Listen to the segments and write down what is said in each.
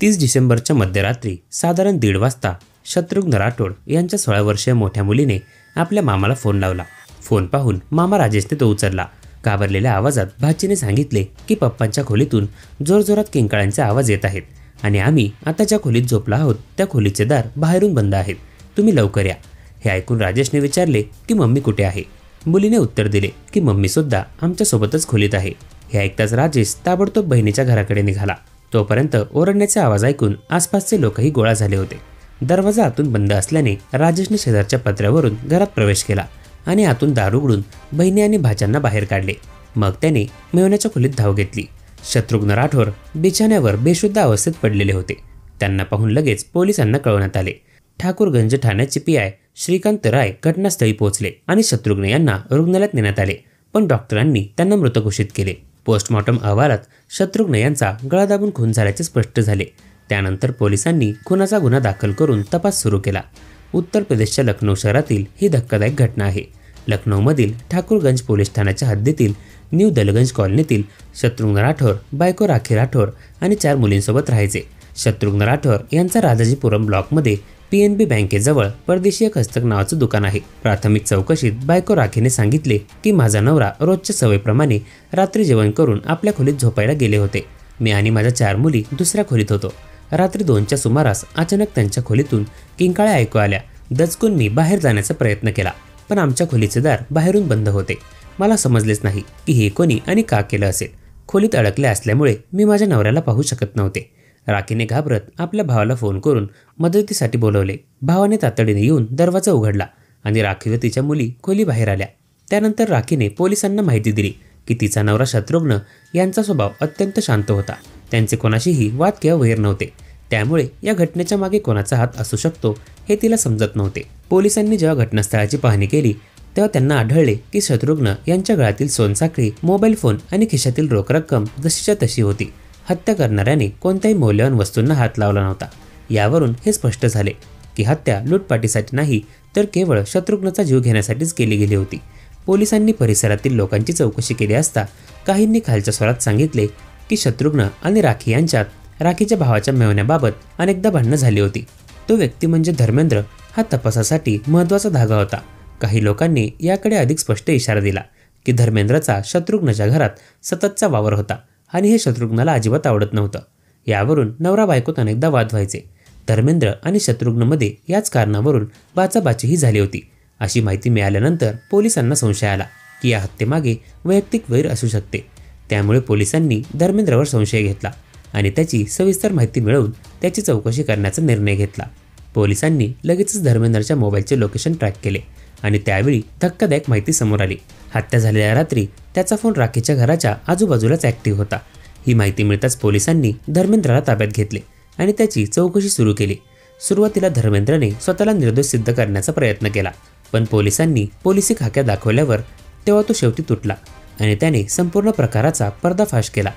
30 डिसेंबरच्या मध्यरात्री साधारण 1:30 वाजता शत्रुघ्न राठोड यांच्या 16 वर्षीय मोठ्या मुलीने आपल्या मामाला फोन लावला। फोन पाहून मामा राजेशने तो उचलला। घाबरलेल्या आवाजात भाचीने सांगितले की पप्पांच्या खोलीतून जोरजोरात किंकाळ्यांचे आवाज येत आहेत आणि आम्ही आता ज्या खोलीत झोपला आहोत त्या खोलीचे दार बाहेरून बंद आहेत, तुम्ही लवकर या। हे ऐकून राजेशने विचारले की मम्मी कुठे आहे? मुलीने उत्तर दिले की मम्मी सुद्धा आमच्या सोबतच खोलीत आहे। हे ऐकताच राजेश ताबडतोब बहिणीच्या घराकडे निघाला। तोपर्यंत ओरडण्याचे आवाज ऐकून आसपासचे लोकही गोळा झाले होते। दरवाजा आतून बंद असल्याने राजेशने शेजारच्या पत्र्यावरून घरात प्रवेश केला आणि आतून दार उघडून बहिणी आणि भाच्यांना बाहेर काढले। मग त्याने मेवण्याच्या खोलीत धाव घेतली। शत्रुघ्न राठोड बिछाण्यावर बेशुद्ध अवस्थेत पडलेले होते। त्यांना पाहून लगेच पोलिसांना कळवण्यात आले। ठाकूरगंज ठाण्याचे पीआय श्रीकांत राय घटनास्थळी पोहोचले आणि शत्रुघ्न यांना रुग्णालयात नेण्यात आले, पण डॉक्टरांनी त्यांना मृत घोषित केले। पोस्टमॉर्टम अहवालात शत्रुघ्न यांचा गळा दाबून खून झाल्याचे स्पष्ट झाले। त्यानंतर पोलिसांनी खुनाचा गुन्हा दाखल करून तपास सुरू केला। उत्तर प्रदेशच्या लखनौ शहरातील ही धक्कादायक घटना आहे। लखनौमधील ठाकूरगंज पोलीस ठाण्याच्या हद्दीतील न्यू दलगंज कॉलनीतील शत्रुघ्न राठोड, बायको राखी राठोड आणि 4 मुलींसोबत राहायचे। शत्रुघ्न राठोड यांचा राजाजीपुरम ब्लॉकमध्ये PNB बँकेजवळ परदेशीय हस्तक नावाचं दुकान आहे। प्राथमिक चौकशीत बायको राखीने सांगितले की माझा नवरा रोजच्या सवयीप्रमाणे रात्री जेवण करून आपल्या खोलीत झोपायला गेले होते। मी आणि माझ्या 4 मुली दुसऱ्या खोलीत होतो। रात्री 2च्या सुमारास अचानक त्यांच्या खोलीतून किंकाळ्या ऐकू आल्या। दचकून मी बाहेर जाण्याचा प्रयत्न केला, पण आमच्या खोलीचे दार बाहेरून बंद होते। मला समजलेच नाही की हे कोणी आणि का केलं असेल। खोलीत अडकले असल्यामुळे मी माझ्या नवऱ्याला पाहू शकत नव्हते। राखीने घाबरत आपल्या भावाला फोन करून मदतीसाठी बोलवले। भावाने तातडीने येऊन दरवाजा उघडला आणि राखी व तिच्या मुली खोली बाहेर आल्या। त्यानंतर राखीने पोलिसांना माहिती दिली की तिचा नवरा शत्रुघ्न यांचा स्वभाव अत्यंत शांत होता। त्यांचे कोणाशीही वाद किंवा वैर नव्हते, त्यामुळे या घटनेच्या मागे कोणाचा हात असू शकतो हे तिला समजत नव्हते। पोलिसांनी जेव्हा घटनास्थळाची पाहणी केली तेव्हा त्यांना आढळले की शत्रुघ्न यांच्या गळ्यातील सोनसाखळी, मोबाईल फोन आणि खिशातील रोख रक्कम जशीच्या तशी होती। हत्या करणाऱ्याने कोणत्याही मौल्यवान वस्तूंना हात लावला नव्हता। यावरून हे स्पष्ट झाले की हत्या लूटपाटीसाठी नाही तर केवळ शत्रुघ्नचा जीव घेण्यासाठीच केली गेली होती। पोलिसांनी परिसरातील लोकांची चौकशी केली असता काहींनी खालच्या स्वरात सांगितले की शत्रुघ्न आणि राखी यांच्यात राखीच्या भावाच्या मेवण्याबाबत अनेकदा भांडणं झाली होती। तो व्यक्ती म्हणजे धर्मेंद्र हा तपासासाठी महत्त्वाचा धागा होता। काही लोकांनी याकडे अधिक स्पष्ट इशारा दिला की धर्मेंद्रचा शत्रुघ्नच्या घरात सततचा वावर होता आणि हे शत्रुघ्नला अजिबात आवडत नव्हतं। यावरून नवरा बायकोत अनेकदा वाद व्हायचे। धर्मेंद्र आणि शत्रुघ्नमध्ये याच कारणावरून बाचाबाचीही झाली होती। अशी माहिती मिळाल्यानंतर पोलिसांना संशय आला की या हत्येमागे वैयक्तिक वैर असू शकते। त्यामुळे पोलिसांनी धर्मेंद्रवर संशय घेतला आणि त्याची सविस्तर माहिती मिळवून त्याची चौकशी करण्याचा निर्णय घेतला। पोलिसांनी लगेचच धर्मेंद्रच्या मोबाईलचे लोकेशन ट्रॅक केले आणि त्यावेळी धक्कादायक माहिती समोर आली। हत्या झालेल्या रात्री त्याचा फोन राखीच्या घराच्या आजूबाजूलाच ॲक्टिव्ह होता। ही माहिती मिळताच पोलिसांनी धर्मेंद्रला ताब्यात घेतले आणि त्याची चौकशी सुरू केली। सुरुवातीला धर्मेंद्रने स्वतःला निर्दोष सिद्ध करण्याचा प्रयत्न केला, पण पोलिसांनी पोलिसी खाक्या दाखवल्यावर तेव्हा तो शेवटी तुटला आणि त्याने संपूर्ण प्रकाराचा पर्दाफाश केला।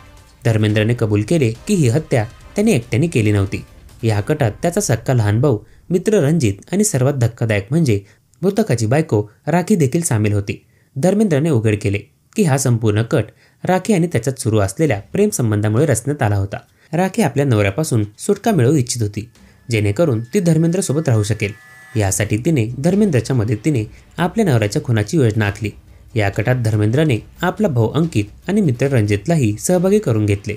धर्मेंद्रने कबूल केले की ही हत्या त्याने एकट्याने केली नव्हती। या कटात त्याचा सक्का लहान भाऊ, मित्र रणजित आणि सर्वात धक्कादायक म्हणजे मृतकाची बायको राखी देखील सामील होती। धर्मेंद्रने उघड केले की हा संपूर्ण कट राखी आणि त्याच्यात सुरू असलेल्या प्रेम संबंधामुळे रचण्यात आला होता। राखी आपल्या नवऱ्यापासून सुटका मिळवू इच्छित होती, जेणेकरून ती धर्मेंद्रसोबत राहू शकेल। यासाठी तिने धर्मेंद्रच्या मदतीने आपल्या नवऱ्याच्या खुनाची योजना आखली। या कटात धर्मेंद्रने आपला भाऊ अंकित आणि मित्र रणजितलाही सहभागी करून घेतले।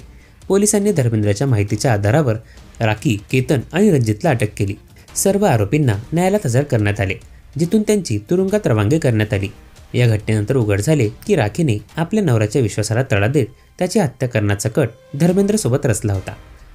पोलिसांनी धर्मेंद्रच्या माहितीच्या आधारावर राखी, केतन आणि रणजितला अटक केली। सर्व आरोपींना न्यायालयात हजर करण्यात आले, जिथून त्यांची तुरुंगात रवानगी करण्यात आली। या घटनेनंतर उघड झाले की राखीने आपल्या नवऱ्याच्या विश्वासाला तडा देत त्याची हत्या करण्याचा कट धर्मेंद्रसोबत रचला होता।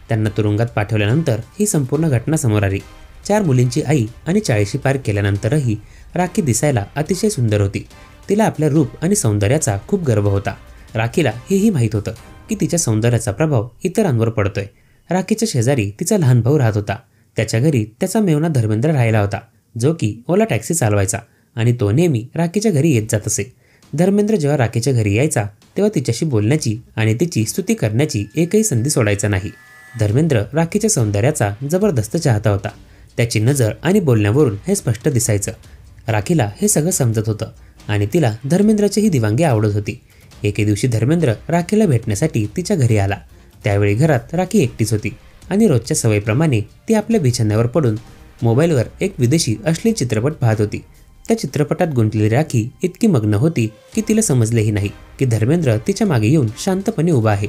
त्यांना तुरुंगात पाठवल्यानंतर ही संपूर्ण घटना समोर आली। 4 मुलींची आई आणि 40शी पार केल्यानंतरही राखी दिसायला अतिशय सुंदर होती। तिला आपल्या रूप आणि सौंदर्याचा खूप गर्व होता। राखीला हेही माहीत होतं की तिच्या सौंदर्याचा प्रभाव इतरांवर पडतोय। राखीच्या शेजारी तिचा लहान भाऊ राहत होता। त्याच्या घरी त्याचा मेवणा धर्मेंद्र राहिला होता, जो की ओला टॅक्सी चालवायचा आणि तो नेहमी राखीच्या घरी येत जात असे। धर्मेंद्र जेव्हा राखीच्या घरी यायचा तेव्हा तिच्याशी बोलण्याची आणि तिची स्तुती करण्याची एकही संधी सोडायचा नाही। धर्मेंद्र राखीच्या सौंदर्याचा जबरदस्त चाहता होता। त्याची नजर आणि बोलण्यावरून हे स्पष्ट दिसायचं। राखीला हे सगळं समजत होतं आणि तिला धर्मेंद्रचीही दिवांगी आवडत होती। एके दिवशी धर्मेंद्र राखीला भेटण्यासाठी तिच्या घरी आला। त्यावेळी घरात राखी एकटीच होती। आणि रोजच्या सवयीप्रमाणे ती आपल्या बिछाण्यावर पडून मोबाईलवर एक विदेशी अश्लील चित्रपट पाहत होती. त्या चित्रपटात गुंतलेली राखी इतकी मग्न होती की तिला समजलेही नाही की धर्मेंद्र तिच्या मागे येऊन शांतपणे उभा आहे.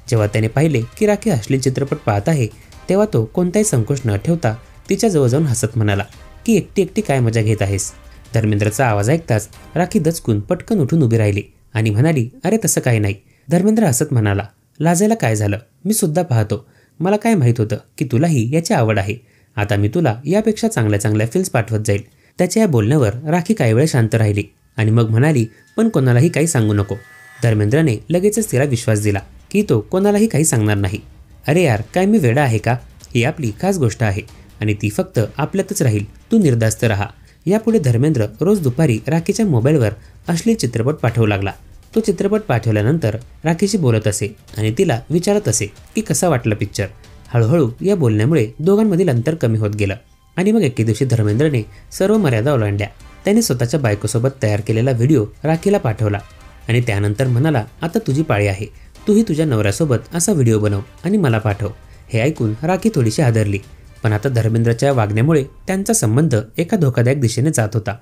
जेव्हा त्याने पाहिले की राखी अश्लील चित्रपट पाहत आहे तेव्हा तो कोणताही संकोच न ठेवता तिच्या जवळ जाऊन हसत म्हणाला की एकटी एकटी काय मजा घेत आहेस. धर्मेंद्रचा आवाज ऐकताच राखी दचकून पटकन उठून उभी राहिली आणि म्हणाली, अरे तसं काही नाही. धर्मेंद्र हसत म्हणाला, लाजायला काय झालं, मी सुद्धा पाहतो. मला काय माहीत होतं की तुलाही याची आवड आहे. आता मी तुला यापेक्षा चांगल्या चांगल्या फिल्म्स पाठवत जाईल. त्याच्या या बोलण्यावर राखी काही वेळ शांत राहिली आणि मग म्हणाली, पण कोणालाही काही सांगू नको. धर्मेंद्रने लगेचच तिला विश्वास दिला की तो कोणालाही काही सांगणार नाही. अरे यार, काय मी वेडा आहे का? ही आपली खास गोष्ट आहे आणि ती फक्त आपल्यातच राहील. तू निर्धास्त राहा. यापुढे धर्मेंद्र रोज दुपारी राखीच्या मोबाईलवर अश्लील चित्रपट पाठवू लागला. तो चित्रपट पाठवल्यानंतर राखीशी बोलत असे आणि तिला विचारत असे की कसा वाटला पिक्चर. हळूहळू या बोलण्यामुळे दोघांमधील अंतर कमी होत गेलं आणि मग एके दिवशी धर्मेंद्रने सर्व मर्यादा ओलांडल्या. त्याने स्वतःच्या बायकोसोबत तयार केलेला व्हिडिओ राखीला पाठवला आणि त्यानंतर म्हणाला, आता तुझी पाळी आहे. तूही तुझ्या नवऱ्यासोबत असा व्हिडिओ बनव आणि मला पाठव. हे ऐकून राखी थोडीशी हादरली, पण आता धर्मेंद्रच्या वागण्यामुळे त्यांचा संबंध एका धोकादायक दिशेने जात होता.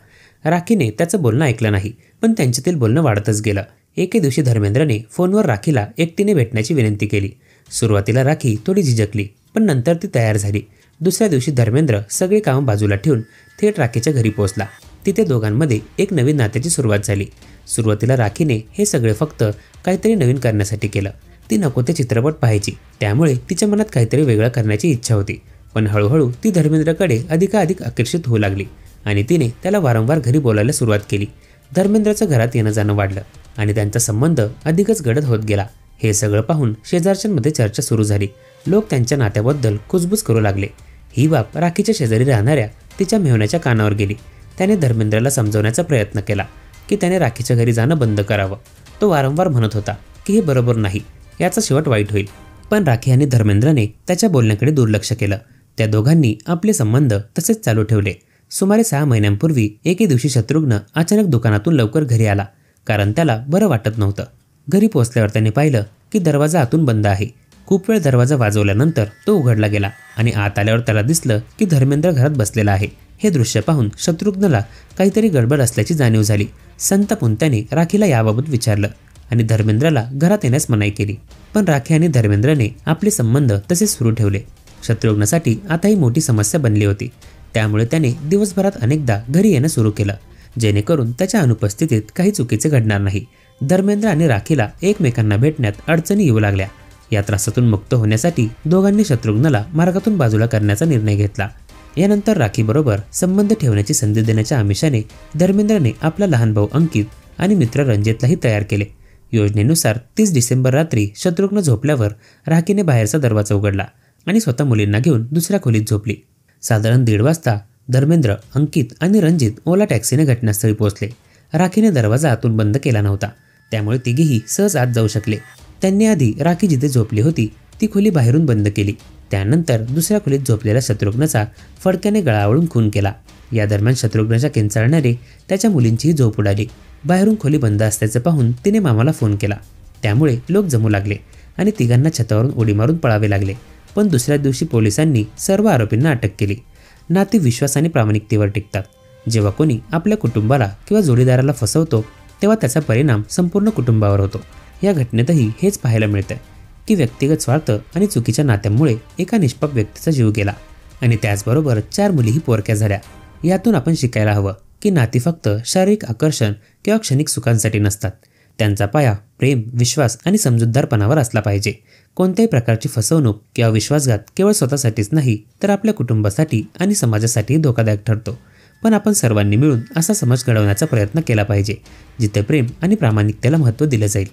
राखीने त्याचं बोलणं ऐकलं नाही, पण त्यांच्यातील बोलणं वाढतच गेलं. एके दिवशी धर्मेंद्रने फोनवर राखीला एकटीने भेटण्याची विनंती केली. सुरुवातीला राखी थोडी झिजकली, पण नंतर ती तयार झाली. दुसऱ्या दिवशी धर्मेंद्र सगळी कामं बाजूला ठेवून थेट राखीच्या घरी पोहोचला. तिथे दोघांमध्ये एक नवीन नात्याची सुरुवात झाली. सुरुवातीला राखीने हे सगळे फक्त काहीतरी नवीन करण्यासाठी केलं. ती नको ते चित्रपट पाहायची, त्यामुळे तिच्या मनात काहीतरी वेगळं करण्याची इच्छा होती. पण हळूहळू ती धर्मेंद्रकडे अधिकाधिक आकर्षित होऊ लागली आणि तिने त्याला वारंवार घरी बोलायला सुरुवात केली. धर्मेंद्रचं घरात येणं जाणं वाढलं आणि त्यांचा संबंध अधिकच गडद होत गेला. हे सगळं पाहून शेजारच्यांमध्ये चर्चा सुरू झाली. लोक त्यांच्या नात्याबद्दल कुजबूज करू लागले. ही बाब राखीच्या शेजारी राहणाऱ्या तिच्या मेहुण्याच्या कानावर गेली. त्याने धर्मेंद्रला समजवण्याचा प्रयत्न केला की त्याने राखीच्या घरी जाणं बंद करावं. तो वारंवार म्हणत होता की हे बरोबर नाही, याचा शेवट वाईट होईल. पण राखी आणि धर्मेंद्रने त्याच्या बोलण्याकडे दुर्लक्ष केलं. त्या दोघांनी आपले संबंध तसेच चालू ठेवले. सुमारे 6 महिन्यांपूर्वी एके दिवशी शत्रुघ्न अचानक दुकानातून लवकर घरी आला, कारण त्याला बरं वाटत नव्हतं. घरी पोहोचल्यावर त्याने पाहिलं की दरवाजा आतून बंद आहे. खूप वेळ दरवाजा वाजवल्यानंतर तो उघडला गेला आणि आत आल्यावर त्याला दिसलं की धर्मेंद्र घरात बसलेला आहे. हे दृश्य पाहून शत्रुघ्नला काहीतरी गडबड असल्याची जाणीव झाली. संतापून त्याने राखीला याबाबत विचारलं आणि धर्मेंद्रला घरात येण्यास मनाई केली. पण राखी आणि धर्मेंद्रने आपले संबंध तसेच सुरू ठेवले. शत्रुघ्नसाठी आता ही मोठी समस्या बनली होती, त्यामुळे त्याने दिवसभरात अनेकदा घरी येणं सुरू केलं, जेणेकरून त्याच्या अनुपस्थितीत काही चुकीचे घडणार नाही. धर्मेंद्र आणि राखीला एकमेकांना भेटण्यात अडचणी येऊ लागल्या. या त्रासातून मुक्त होण्यासाठी दोघांनी शत्रुघ्नला मार्गातून बाजूला करण्याचा निर्णय घेतला. यानंतर राखीबरोबर संबंध ठेवण्याची संधी देण्याच्या आमिषाने धर्मेंद्रने आपला लहान भाऊ अंकित आणि मित्र रणजितलाही तयार केले. योजनेनुसार 30 डिसेंबर रात्री शत्रुघ्न झोपल्यावर राखीने बाहेरचा दरवाजा उघडला आणि स्वतः मुलींना घेऊन दुसऱ्या खोलीत झोपली. साधारण 1:30 वाजता धर्मेंद्र, अंकित आणि रणजित ओला टॅक्सीने घटनास्थळी पोहोचले. राखीने दरवाजा आतून बंद केला नव्हता, त्यामुळे तिघेही सहज आत जाऊ शकले. त्यांनी आधी राखी जिथे झोपली होती ती खोली बाहेरून बंद केली. त्यानंतर दुसऱ्या खोलीत झोपलेल्या शत्रुघ्नचा फडक्याने गळा आवळून खून केला. या दरम्यान शत्रुघ्नच्या किंचाळण्याने त्याच्या मुलींचीही झोप उडाली. बाहेरून खोली बंद असल्याचं पाहून तिने मामाला फोन केला. त्यामुळे लोक जमू लागले आणि तिघांना छतावरून उडी मारून पळावे लागले. पण दुसऱ्या दिवशी पोलिसांनी सर्व आरोपींना अटक केली. नाती विश्वास आणि प्रामाणिकतेवर टिकतात. जेव्हा कोणी आपल्या कुटुंबाला किंवा जोडीदाराला फसवतो तेव्हा त्याचा परिणाम संपूर्ण कुटुंबावर होतो. या घटनेतही हेच पाहायला मिळतं की व्यक्तिगत स्वार्थ आणि चुकीच्या नात्यांमुळे एका निष्पाप व्यक्तीचा जीव गेला आणि त्याचबरोबर 4 मुलीही पोरक्या झाल्या. यातून आपण शिकायला हवं की नाती फक्त शारीरिक आकर्षण किंवा क्षणिक सुखांसाठी नसतात. त्यांचा पाया प्रेम, विश्वास आणि समजूतदारपणावर असला पाहिजे. कोणत्याही प्रकारची फसवणूक किंवा विश्वासघात केवळ स्वतःसाठीच नाही तर आपल्या कुटुंबासाठी आणि समाजासाठीही धोकादायक ठरतो. पण आपण सर्वांनी मिळून असा समाज घडवण्याचा प्रयत्न केला पाहिजे जिथे प्रेम आणि प्रामाणिकतेला महत्त्व दिलं जाईल.